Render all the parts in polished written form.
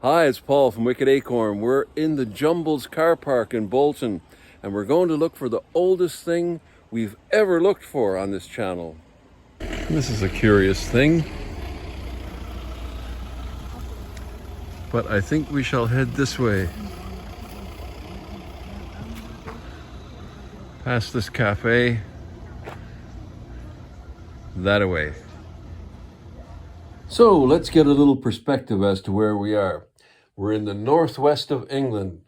Hi, it's Paul from Wicked Acorn. We're in the Jumbles car park in Bolton, and we're going to look for the oldest thing we've ever looked for on this channel. This is a curious thing, but I think we shall head this way. Past this cafe, that away. So let's get a little perspective as to where we are. We're in the northwest of England.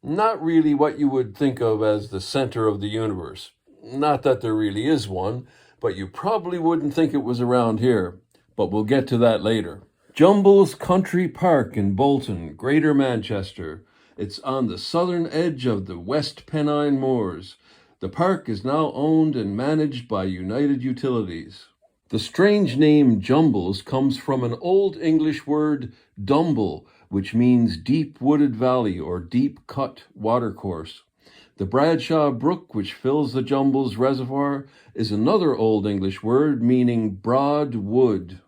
Not really what you would think of as the center of the universe. Not that there really is one, but you probably wouldn't think it was around here. But we'll get to that later. Jumbles Country Park in Bolton, Greater Manchester. It's on the southern edge of the West Pennine Moors. The park is now owned and managed by United Utilities. The strange name Jumbles comes from an Old English word dumble, which means deep wooded valley or deep cut watercourse. The Bradshaw Brook, which fills the Jumbles Reservoir, is another Old English word meaning broad wood.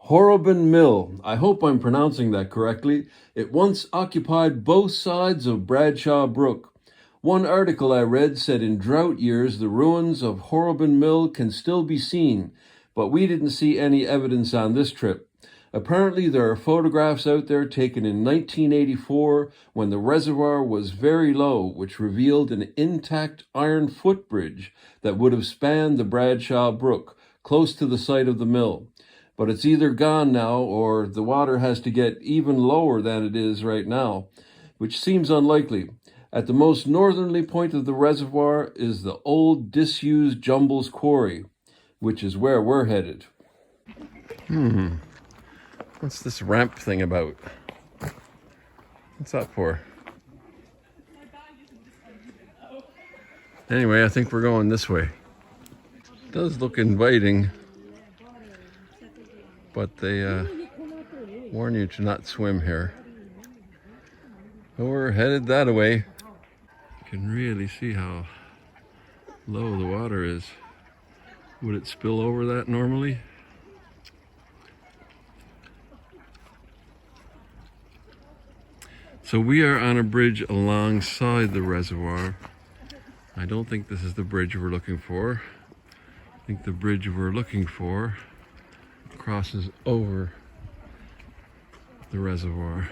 Horobin Mill, I hope I'm pronouncing that correctly. It once occupied both sides of Bradshaw Brook. One article I read said in drought years the ruins of Horobin Mill can still be seen, but we didn't see any evidence on this trip. Apparently there are photographs out there taken in 1984 when the reservoir was very low, which revealed an intact iron footbridge that would have spanned the Bradshaw Brook, close to the site of the mill. But it's either gone now or the water has to get even lower than it is right now, which seems unlikely. At the most northerly point of the reservoir is the old disused Jumbles Quarry, which is where we're headed. What's this ramp thing about? What's that for? Anyway, I think we're going this way. It does look inviting, but they warn you to not swim here. But we're headed that way. You can really see how low the water is. Would it spill over that normally? So we are on a bridge alongside the reservoir. I don't think this is the bridge we're looking for. I think the bridge we're looking for crosses over the reservoir.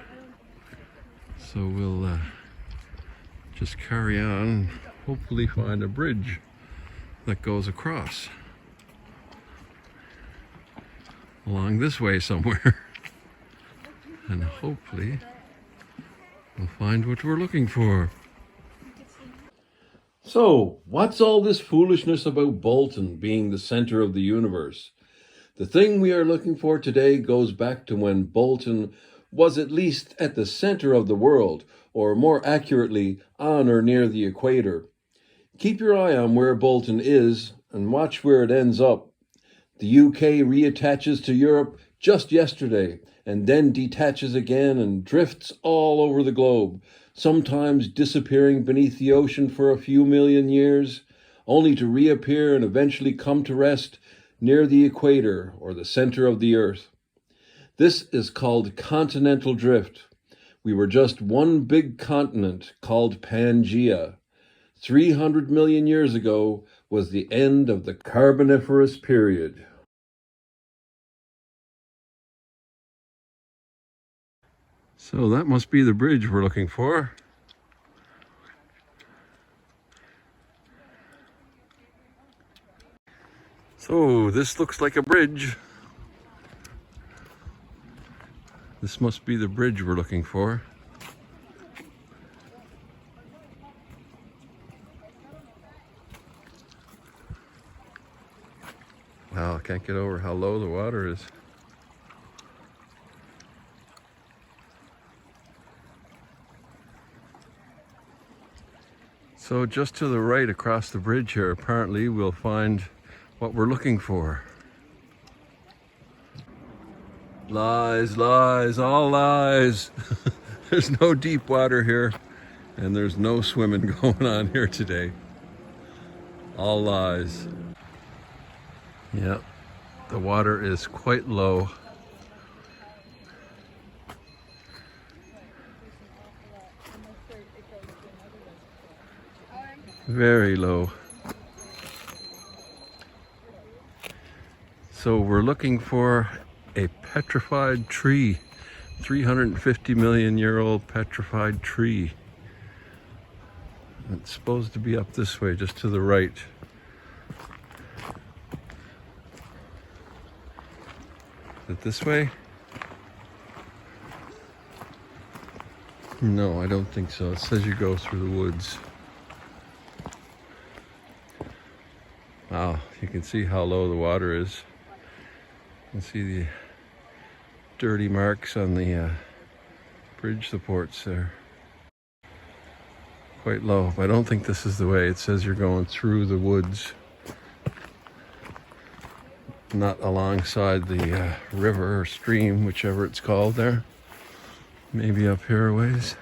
So we'll just carry on and hopefully find a bridge that goes across along this way somewhere. And hopefully we'll find what we're looking for. So, what's all this foolishness about Bolton being the center of the universe? The thing we are looking for today goes back to when Bolton was at least at the center of the world, or more accurately, on or near the equator. Keep your eye on where Bolton is and watch where it ends up. The UK reattaches to Europe just yesterday, and then detaches again and drifts all over the globe, sometimes disappearing beneath the ocean for a few million years, only to reappear and eventually come to rest near the equator or the center of the Earth. This is called Continental Drift. We were just one big continent called Pangaea. 300 million years ago was the end of the Carboniferous Period. So that must be the bridge we're looking for. So this looks like a bridge. This must be the bridge we're looking for. Wow, I can't get over how low the water is. So just to the right across the bridge here, apparently we'll find what we're looking for. Lies, lies, all lies. There's no deep water here, and there's no swimming going on here today. All lies. Yeah, the water is quite low. Very low. So we're looking for a petrified tree. 350 million year old petrified tree. It's supposed to be up this way, just to the right. Is it this way? No, I don't think so. It says you go through the woods. Wow, you can see how low the water is. You can see the dirty marks on the bridge supports there. Quite low, but I don't think this is the way. It says you're going through the woods, not alongside the river or stream, whichever it's called there. Maybe up here a ways.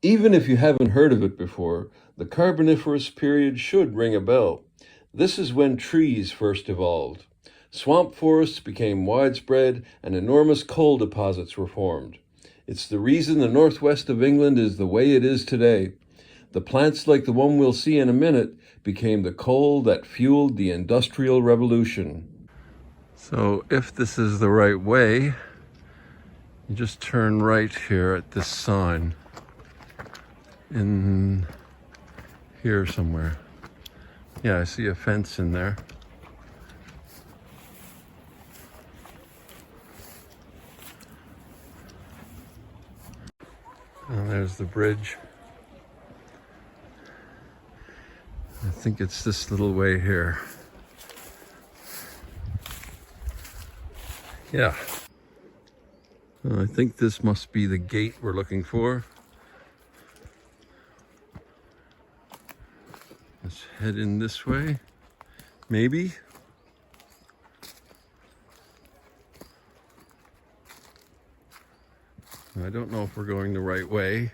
Even if you haven't heard of it before, the Carboniferous period should ring a bell. This is when trees first evolved. Swamp forests became widespread and enormous coal deposits were formed. It's the reason the northwest of England is the way it is today. The plants like the one we'll see in a minute became the coal that fueled the Industrial Revolution. So if this is the right way, you just turn right here at this sign in here somewhere. Yeah, I see a fence in there. And there's the bridge. I think it's this little way here. Yeah. I think this must be the gate we're looking for. Let's head in this way. Maybe. I don't know if we're going the right way.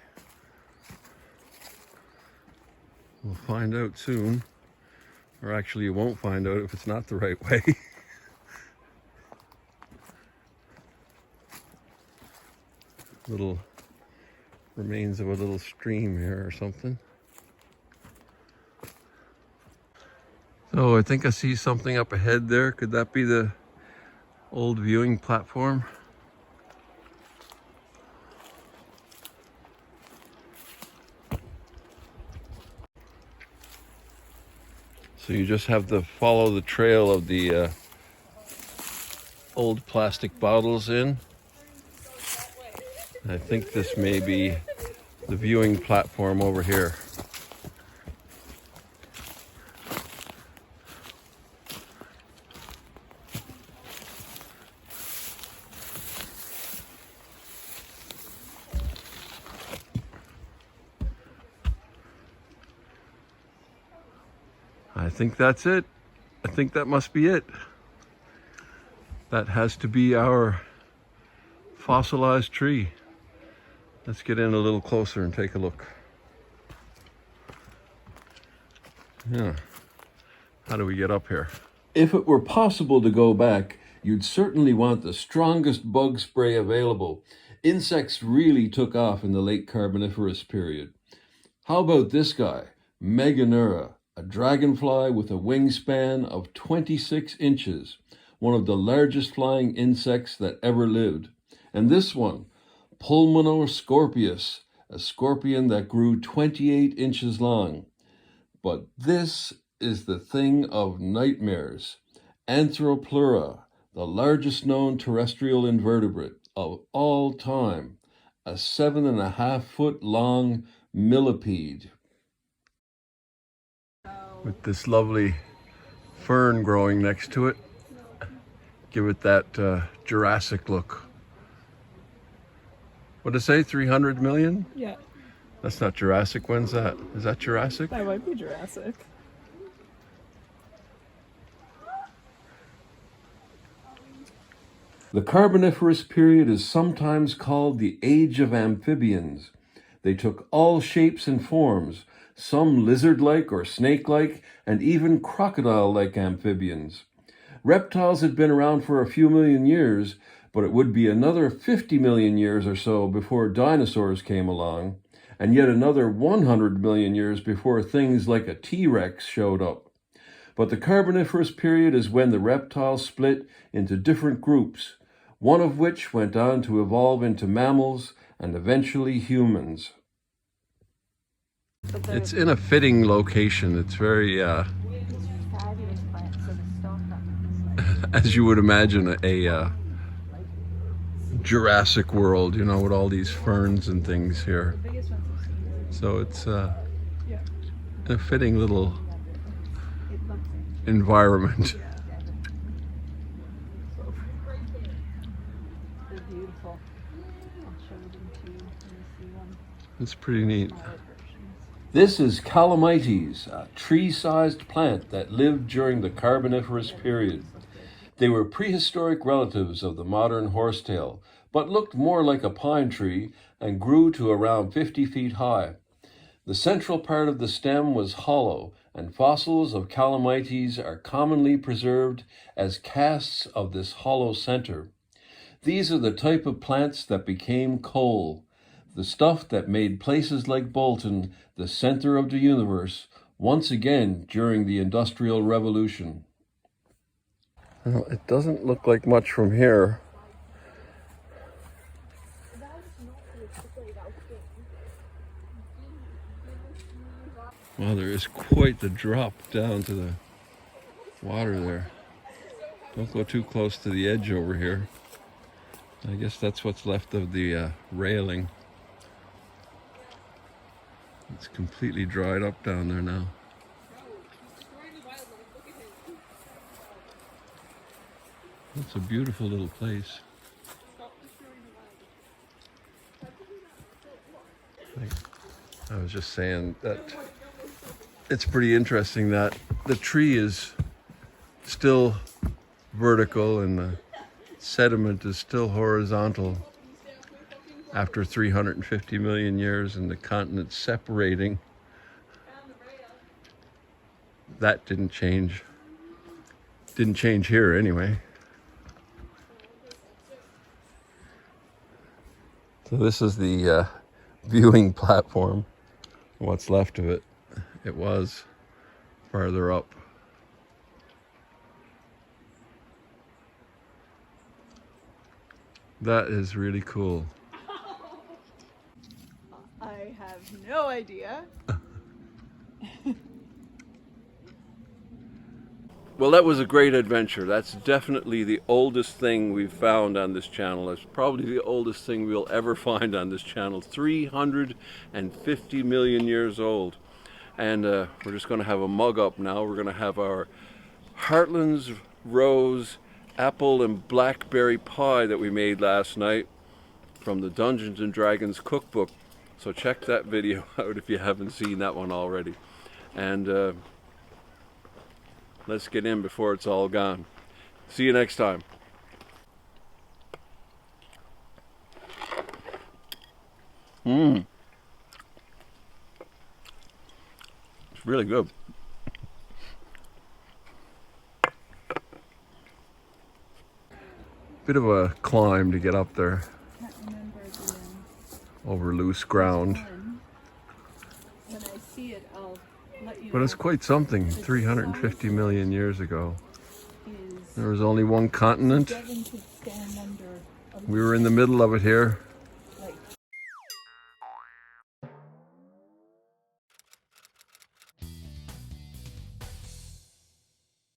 We'll find out soon. Or actually, you won't find out if it's not the right way. Little remains of a little stream here or something. So I think I see something up ahead there. Could that be the old viewing platform? So you just have to follow the trail of the old plastic bottles in. I think this may be the viewing platform over here. I think that's it. I think that must be it. That has to be our fossilized tree. Let's get in a little closer and take a look. Yeah. How do we get up here? If it were possible to go back, you'd certainly want the strongest bug spray available. Insects really took off in the late Carboniferous period. How about this guy, Millionish, a dragonfly with a wingspan of 26 inches, one of the largest flying insects that ever lived. And this one, Pulmonoscorpius, a scorpion that grew 28 inches long. But this is the thing of nightmares. Anthropleura, the largest known terrestrial invertebrate of all time, a 7.5-foot long millipede. With this lovely fern growing next to it, give it that Jurassic look. What did it say, 300 million? Yeah. That's not Jurassic. When's that? Is that Jurassic? That might be Jurassic. The Carboniferous period is sometimes called the Age of Amphibians. They took all shapes and forms, some lizard-like or snake-like, and even crocodile-like amphibians. Reptiles had been around for a few million years, but it would be another 50 million years or so before dinosaurs came along. and yet another 100 million years before things like a T-Rex showed up. But the Carboniferous period is when the reptiles split into different groups, one of which went on to evolve into mammals and eventually humans. It's in a fitting location. It's very, as you would imagine, a Jurassic World, you know, with all these ferns and things here. So it's a fitting little environment. It's pretty neat. This is Calamites, a tree-sized plant that lived during the Carboniferous period. They were prehistoric relatives of the modern horsetail, but looked more like a pine tree and grew to around 50 feet high. The central part of the stem was hollow, and fossils of Calamites are commonly preserved as casts of this hollow center. These are the type of plants that became coal, the stuff that made places like Bolton the center of the universe, once again during the Industrial Revolution. Well, it doesn't look like much from here. Well, there is quite the drop down to the water there. Don't go too close to the edge over here. I guess that's what's left of the railing. It's completely dried up down there now. It's a beautiful little place. I was just saying that it's pretty interesting that the tree is still vertical and the sediment is still horizontal after 350 million years and the continents separating. That didn't change. Didn't change here anyway. So this is the viewing platform, what's left of it. It was farther up. That is really cool. I have no idea. Well, that was a great adventure. That's definitely the oldest thing we've found on this channel. It's probably the oldest thing we'll ever find on this channel. 350 million years old. And we're just going to have a mug up now. We're going to have our Heartland's Rose apple and blackberry pie that we made last night from the Dungeons and Dragons cookbook. So check that video out if you haven't seen that one already. And let's get in before it's all gone. See you next time. It's really good. Bit of a climb to get up there. Can't remember Over loose ground. when I see it, I'll let you But know. it's quite something. 350 million years ago. Is There was only one continent. Devin could stand under a We were in the middle of it here.